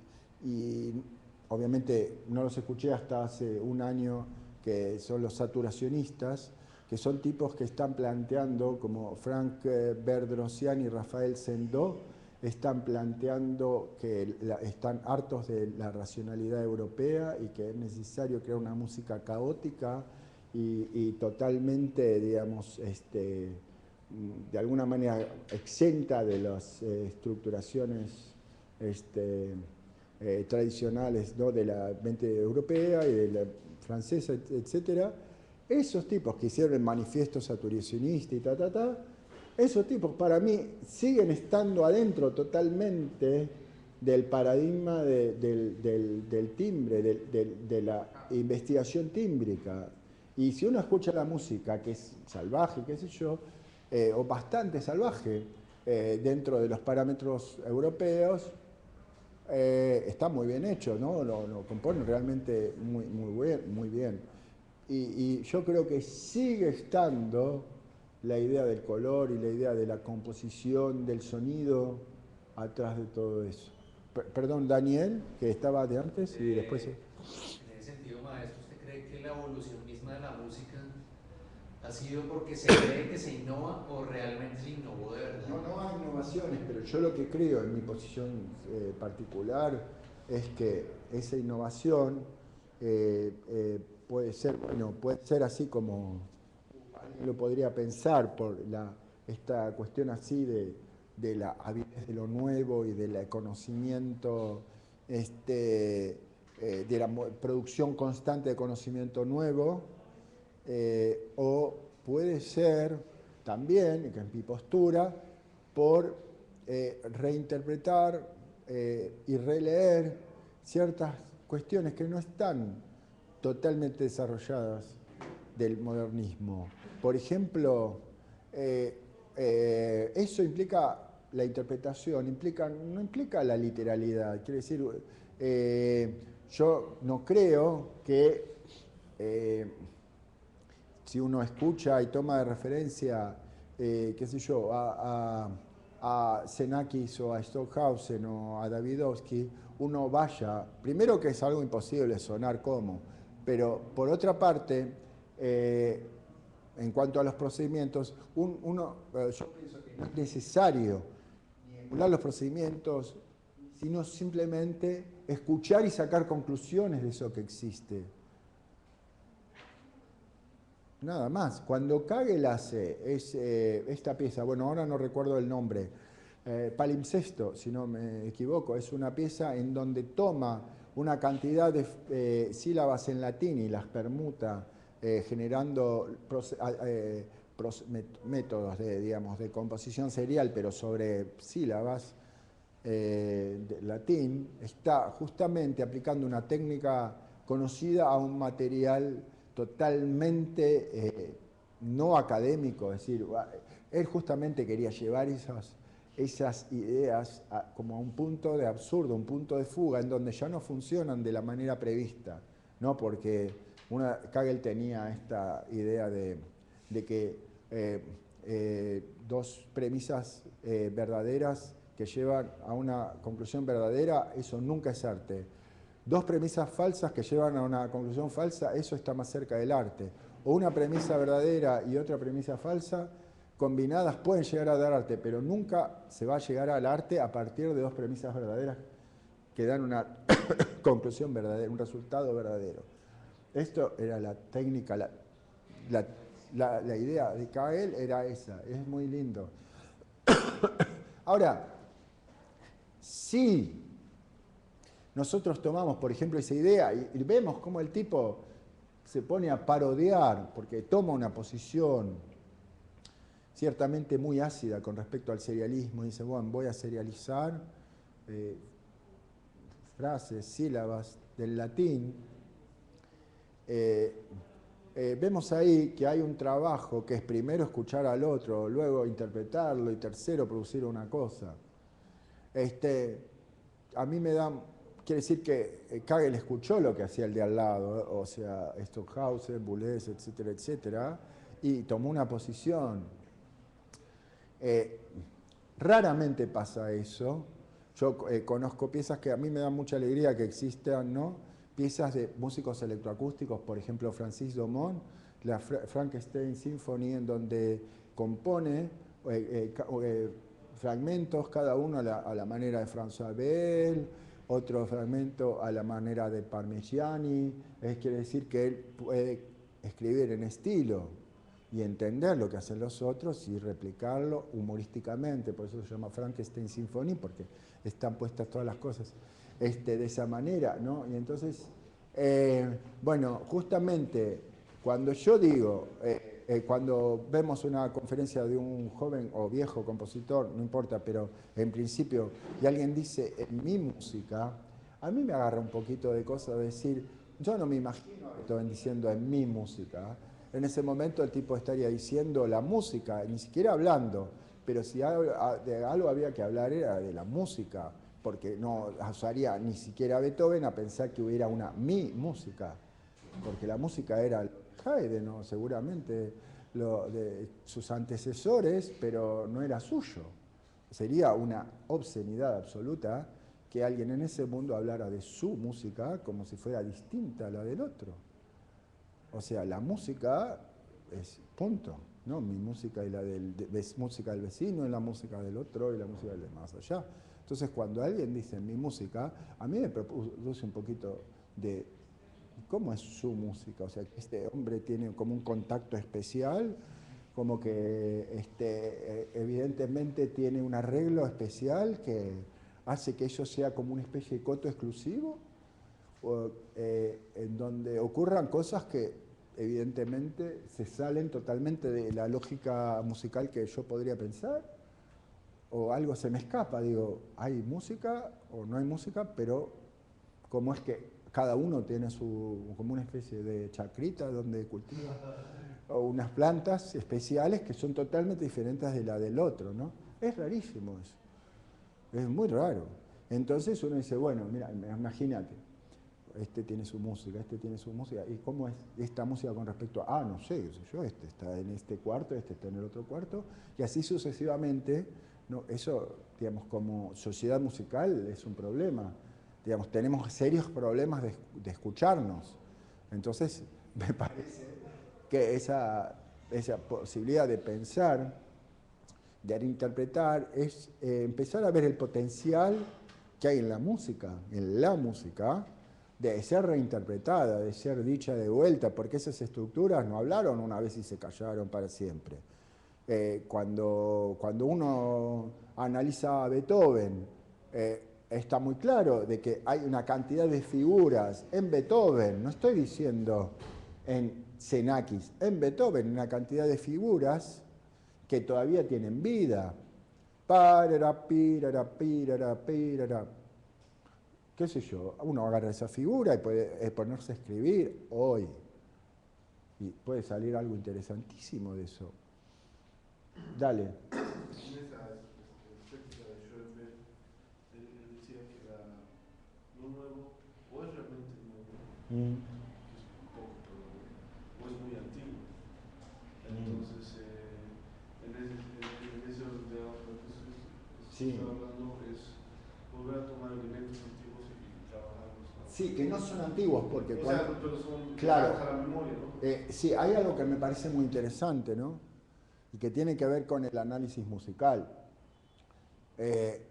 obviamente no los escuché hasta hace un año, que son los saturacionistas, que son tipos que están planteando, como Frank Bedrosian y Rafael Sendó, están planteando que están hartos de la racionalidad europea y que es necesario crear una música caótica y totalmente, digamos, de alguna manera exenta de las estructuraciones tradicionales, ¿no? De la mente europea y de la francesa, etc. Esos tipos que hicieron el manifiesto saturacionista y esos tipos para mí siguen estando adentro totalmente del paradigma del timbre, de la investigación tímbrica. Y si uno escucha la música, que es salvaje, qué sé yo, o bastante salvaje, dentro de los parámetros europeos, está muy bien hecho, ¿no? Lo compone realmente muy bien. Y yo creo que sigue estando la idea del color y la idea de la composición del sonido atrás de todo eso. Perdón, Daniel, que estaba de antes y después... En ese sentido, maestro, ¿usted cree que la evolución misma de la música ha sido porque se cree que se innova o realmente se innovó de verdad? No hay innovaciones, pero yo lo que creo en mi posición particular es que esa innovación puede ser así como lo podría pensar por esta cuestión así de la avidez de lo nuevo y del conocimiento, de la producción constante de conocimiento nuevo, o puede ser también, que es mi postura, por reinterpretar y releer ciertas cuestiones que no están totalmente desarrolladas del modernismo. Por ejemplo, eso implica la interpretación, no implica la literalidad. Quiere decir, yo no creo que si uno escucha y toma de referencia qué sé yo, a Xenakis o a Stockhausen o a Davidovsky, uno vaya, primero que es algo imposible sonar como, pero por otra parte, en cuanto a los procedimientos, yo pienso que no es necesario ni emular los procedimientos, sino simplemente escuchar y sacar conclusiones de eso que existe. Nada más. Cuando Kagel hace esta pieza, bueno, ahora no recuerdo el nombre, Palimpsesto, si no me equivoco, es una pieza en donde toma una cantidad de sílabas en latín y las permuta generando métodos de composición serial, pero sobre sílabas de latín, está justamente aplicando una técnica conocida a un material totalmente no académico, es decir, él justamente quería llevar esas ideas como a un punto de absurdo, un punto de fuga, en donde ya no funcionan de la manera prevista, ¿no? Porque Kagel tenía esta idea de que dos premisas verdaderas que llevan a una conclusión verdadera, eso nunca es arte. Dos premisas falsas que llevan a una conclusión falsa, eso está más cerca del arte. O una premisa verdadera y otra premisa falsa, combinadas pueden llegar a dar arte, pero nunca se va a llegar al arte a partir de dos premisas verdaderas que dan una conclusión verdadera, un resultado verdadero. Esto era la técnica, la idea de Kagel era esa, es muy lindo. Ahora, si nosotros tomamos, por ejemplo, esa idea y vemos cómo el tipo se pone a parodiar, porque toma una posición ciertamente muy ácida con respecto al serialismo, y dice, bueno, voy a serializar frases, sílabas del latín, vemos ahí que hay un trabajo que es primero escuchar al otro, luego interpretarlo y tercero producir una cosa. A mí me da, quiere decir que Kagel escuchó lo que hacía el de al lado, o sea, Stockhausen, Boulez, etcétera, etcétera, y tomó una posición. Raramente pasa eso. Yo conozco piezas que a mí me dan mucha alegría que existan, ¿no? Piezas de músicos electroacústicos, por ejemplo, Francis Domont, la Frankenstein Symphony, en donde compone fragmentos, cada uno a la manera de François Bell, otro fragmento a la manera de Parmigiani. Quiere decir que él puede escribir en estilo y entender lo que hacen los otros y replicarlo humorísticamente. Por eso se llama Frankenstein Symphony, porque están puestas todas las cosas de esa manera, ¿no? Y entonces, bueno, justamente cuando yo digo, cuando vemos una conferencia de un joven o viejo compositor, no importa, pero en principio, y alguien dice en mi música, a mí me agarra un poquito de cosa de decir, yo no me imagino que estaban diciendo en mi música. En ese momento el tipo estaría diciendo la música, ni siquiera hablando, pero si de algo había que hablar era de la música, porque no usaría ni siquiera a Beethoven a pensar que hubiera una mi música, porque la música era Haydn, ¿no? Seguramente lo de sus antecesores, pero no era suyo. Sería una obscenidad absoluta que alguien en ese mundo hablara de su música como si fuera distinta a la del otro. O sea, la música es punto, ¿no? Mi música y la música del vecino, y la música del otro, y la música del de más allá. Entonces, cuando alguien dice mi música, a mí me produce un poquito de cómo es su música. O sea, que este hombre tiene como un contacto especial, como que evidentemente tiene un arreglo especial que hace que eso sea como una especie de coto exclusivo, en donde ocurran cosas que evidentemente se salen totalmente de la lógica musical que yo podría pensar, o algo se me escapa, digo, hay música o no hay música, pero como es que cada uno tiene como una especie de chacrita donde cultiva o unas plantas especiales que son totalmente diferentes de la del otro, ¿no? Es rarísimo eso, es muy raro. Entonces uno dice, bueno, mira, imagínate, este tiene su música, este tiene su música. ¿Y cómo es esta música con respecto a, no sé, qué sé yo, este está en este cuarto, este está en el otro cuarto, y así sucesivamente? No, eso, digamos, como sociedad musical es un problema. Digamos, tenemos serios problemas de escucharnos. Entonces, me parece que esa posibilidad de pensar, de reinterpretar, es empezar a ver el potencial que hay en la música, de ser reinterpretada, de ser dicha de vuelta, porque esas estructuras no hablaron una vez y se callaron para siempre. Cuando uno analiza a Beethoven, está muy claro de que hay una cantidad de figuras en Beethoven, no estoy diciendo en Xenakis, en Beethoven una cantidad de figuras que todavía tienen vida. Parara, pirara, pirara, pirara. Qué sé yo, uno agarra esa figura y puede ponerse a escribir hoy. Y puede salir algo interesantísimo de eso. Dale. En esa estética de Schoenberg, él decía que lo nuevo o es realmente nuevo, que es un poco, pero o es muy antiguo. Entonces, en ese orden de lo que se está hablando es volver a tomar elementos antiguos y trabajarlos, ¿no? Sí, que no son antiguos, porque pero son claro, a la memoria, ¿no? sí, hay algo que me parece muy interesante, ¿no? Y que tiene que ver con el análisis musical.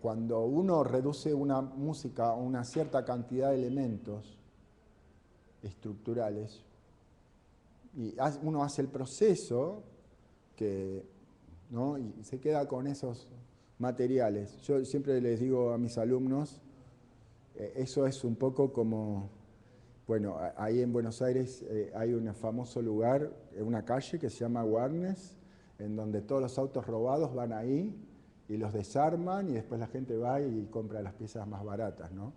Cuando uno reduce una música a una cierta cantidad de elementos estructurales, y uno hace el proceso, ¿no? Y se queda con esos materiales. Yo siempre les digo a mis alumnos, eso es un poco como, bueno, ahí en Buenos Aires hay un famoso lugar, una calle que se llama Warnes, en donde todos los autos robados van ahí y los desarman y después la gente va y compra las piezas más baratas, ¿no?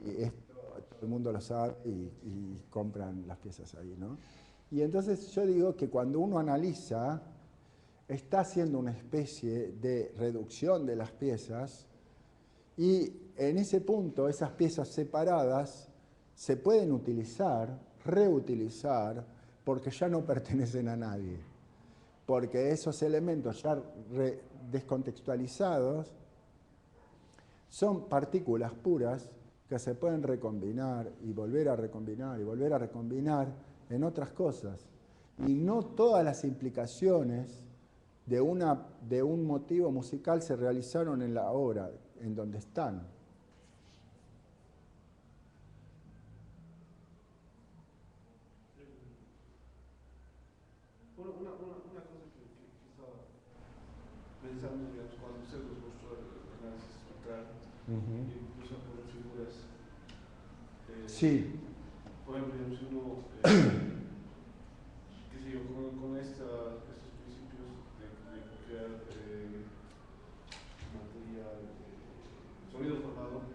Y esto todo el mundo lo sabe y compran las piezas ahí, ¿no? Y entonces yo digo que cuando uno analiza, está haciendo una especie de reducción de las piezas y en ese punto esas piezas separadas se pueden utilizar, reutilizar, porque ya no pertenecen a nadie. Porque esos elementos ya descontextualizados son partículas puras que se pueden recombinar y volver a recombinar y volver a recombinar en otras cosas. Y no todas las implicaciones de un motivo musical se realizaron en la obra, en donde están. Una cosa que estaba pensando, digamos, cuando usted nos mostró el análisis espectral, incluso por figuras, Sí. por ejemplo, digamos, si uno, qué sé yo, con estos principios de crear material, sonido formado,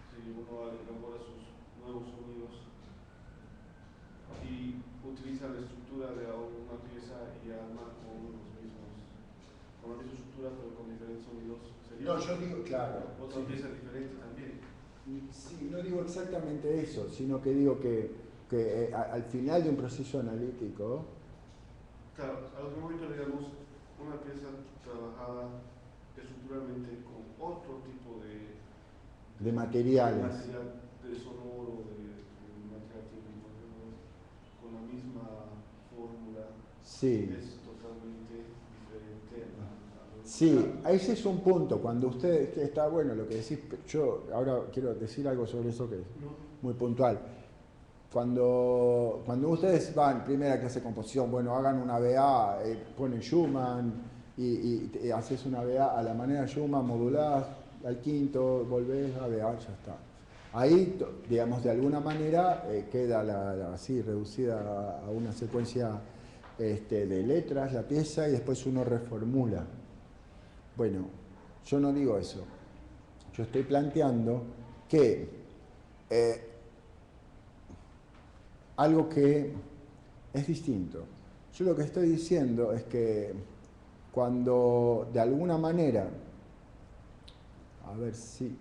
si uno elabora sus nuevos sonidos y utiliza la estructura de una pieza y arma con la misma estructura pero con diferentes sonidos, sería No, yo digo, claro. otra pieza diferente también. Sí, no digo exactamente eso, sino que digo que al final de un proceso analítico... Claro, a lo que voy, digamos, una pieza trabajada estructuralmente con otro tipo de materiales. material de sonoro, de material técnico, con la misma fórmula, Sí. es totalmente diferente. Sí, ese es un punto, cuando usted, que está bueno lo que decís, yo ahora quiero decir algo sobre eso que es muy puntual. Cuando ustedes van primera clase de composición, bueno, hagan una BA, ponen Schumann y haces una BA a la manera Schumann, modulás al quinto, volvés a BA, ya está. Ahí, digamos, de alguna manera queda así reducida a una secuencia de letras, la pieza, y después uno reformula. Bueno, yo no digo eso. Yo estoy planteando que algo que es distinto. Yo lo que estoy diciendo es que cuando de alguna manera, a ver si...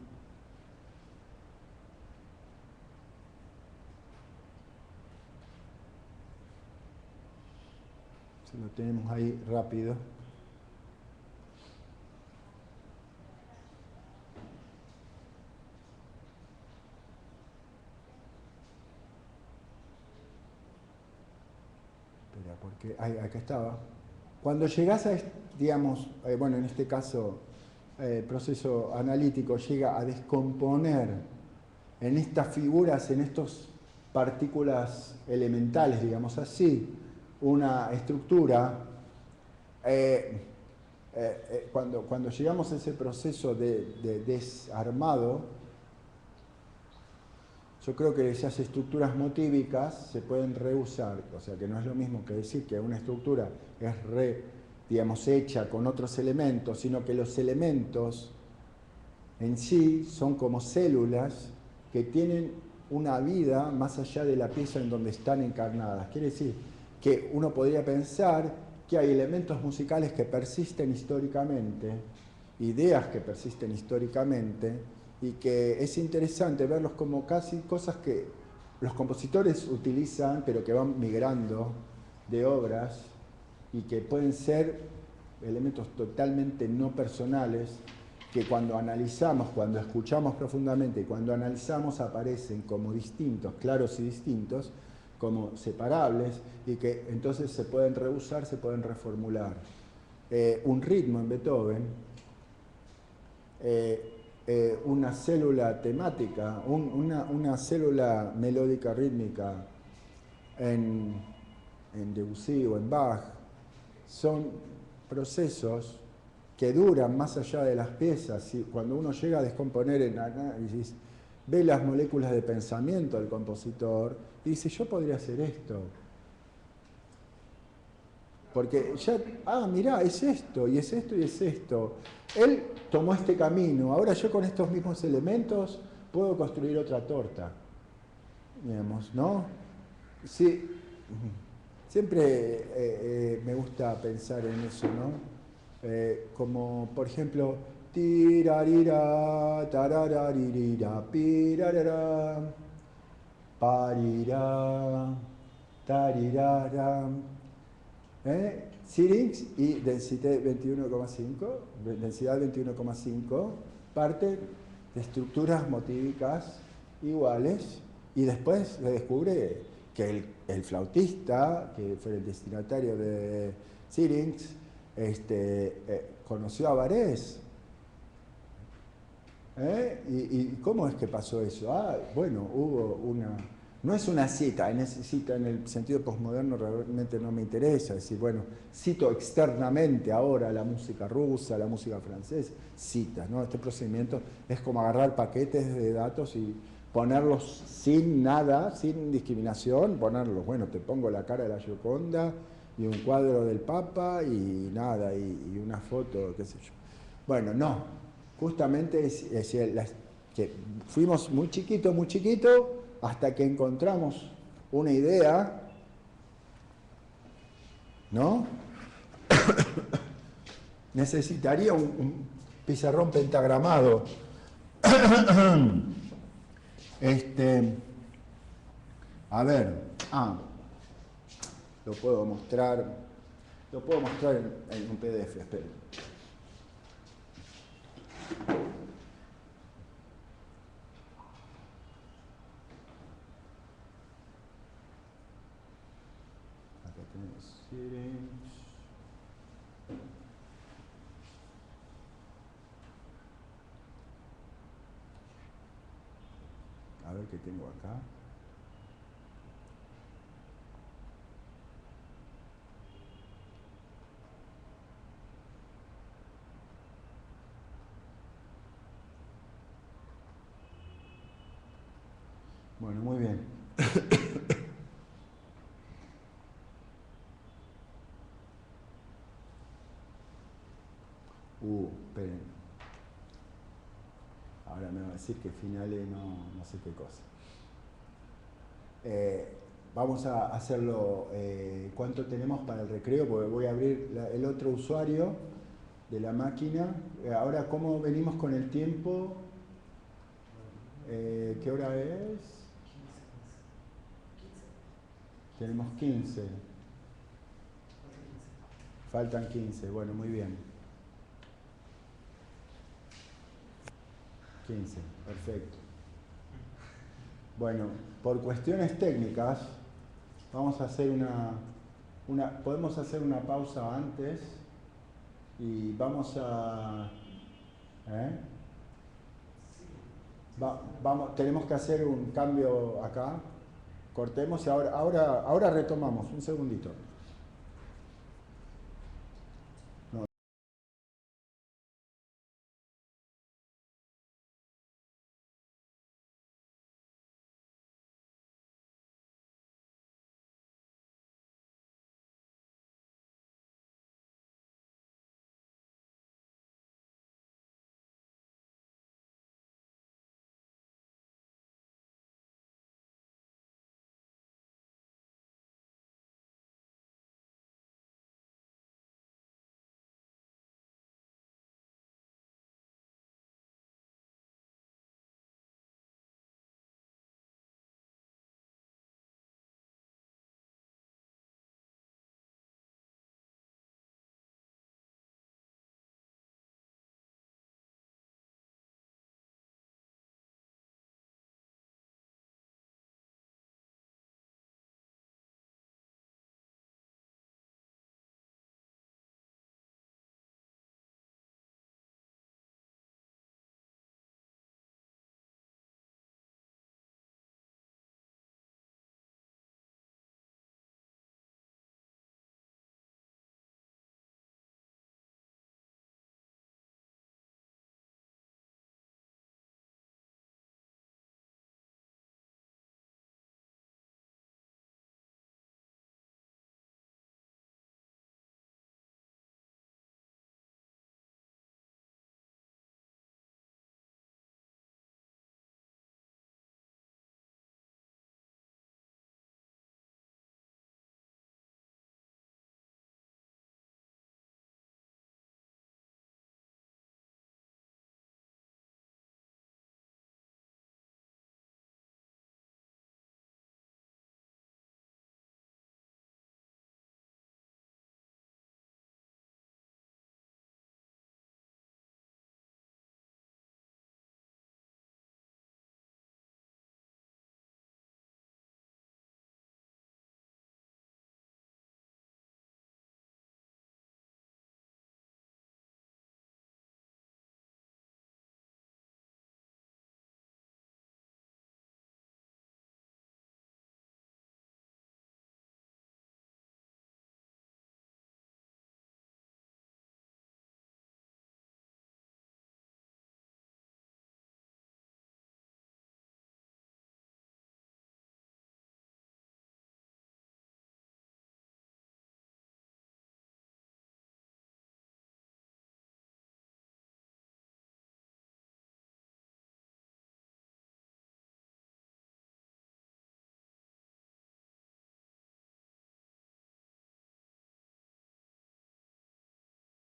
Si lo tenemos ahí rápido. Espera, porque acá estaba. Cuando llegás a, digamos, bueno, en este caso, el proceso analítico llega a descomponer en estas figuras, en estas partículas elementales, digamos así, una estructura, cuando llegamos a ese proceso de desarmado, yo creo que esas estructuras motívicas se pueden reusar, o sea que no es lo mismo que decir que una estructura es digamos, hecha con otros elementos, sino que los elementos en sí son como células que tienen una vida más allá de la pieza en donde están encarnadas. Quiere decir que uno podría pensar que hay elementos musicales que persisten históricamente, ideas que persisten históricamente, y que es interesante verlos como casi cosas que los compositores utilizan, pero que van migrando de obras y que pueden ser elementos totalmente no personales, que cuando analizamos, cuando escuchamos profundamente, cuando analizamos aparecen como distintos, claros y distintos, como separables, y que entonces se pueden reusar, se pueden reformular. Un ritmo en Beethoven, una célula temática, una célula melódica rítmica en Debussy o en Bach, son procesos que duran más allá de las piezas. Y cuando uno llega a descomponer en análisis, ve las moléculas de pensamiento del compositor y dice, yo podría hacer esto. Porque ya, mirá, es esto, y es esto, y es esto. Él tomó este camino, ahora yo con estos mismos elementos puedo construir otra torta. Digamos, ¿no? Sí, siempre me gusta pensar en eso, ¿no? Como, por ejemplo, tirarira, tarararirira, pirarara, parirá, tarirara. Syrinx y densidad 21,5 parte de estructuras motívicas iguales, y después se descubre que el flautista, que fue el destinatario de Syrinx, conoció a Varese. ¿Y cómo es que pasó eso? Bueno, hubo una... No es una cita, en el sentido posmoderno realmente no me interesa, es decir, bueno, cito externamente ahora la música rusa, la música francesa, citas, ¿no? Este procedimiento es como agarrar paquetes de datos y ponerlos sin nada, sin discriminación, ponerlos, bueno, te pongo la cara de la Gioconda y un cuadro del Papa y nada, y una foto, qué sé yo. Bueno, no, justamente es que fuimos muy chiquito, hasta que encontramos una idea, ¿no? Necesitaría un pizarrón pentagramado. A ver, lo puedo mostrar en un PDF, esperen. Acá tenemos Syrinx. A ver qué tengo acá. Bueno, muy bien. Esperen. Ahora me va a decir que finale no sé qué cosa. Vamos a hacerlo. ¿Cuánto tenemos para el recreo? Porque voy a abrir el otro usuario de la máquina. Ahora, ¿cómo venimos con el tiempo? ¿Qué hora es? Tenemos 15. Faltan 15, bueno, muy bien. 15, perfecto. Bueno, por cuestiones técnicas, vamos a hacer podemos hacer una pausa antes y vamos a... tenemos que hacer un cambio acá. Cortemos y ahora retomamos. Un segundito.